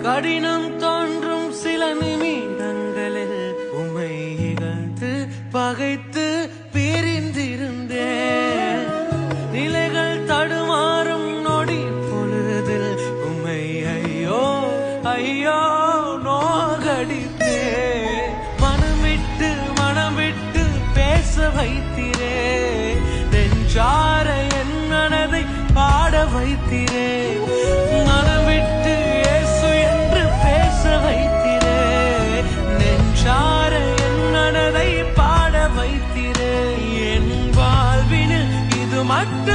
கடினம் தோன்றும் சில நிமிடங்களில் உம்மை இகழ்ந்து பகைத்து பிரிந்திருந்தேன். நிலைகள் தடுமாறும் நொடி பொழுதில் உம்மை ஐயோ ஐயோ நோகடித்தே. மனம் விட்டு பேச வைத்திரே, நெஞ்சார என் மனதை பாட வைத்திரே. மனம் விட்டு இயேசு என்று பேச வைத்திரே, நெஞ்சார என் மனதை பாட வைத்திரே. என் வாழ்வினில் இது மட்டும்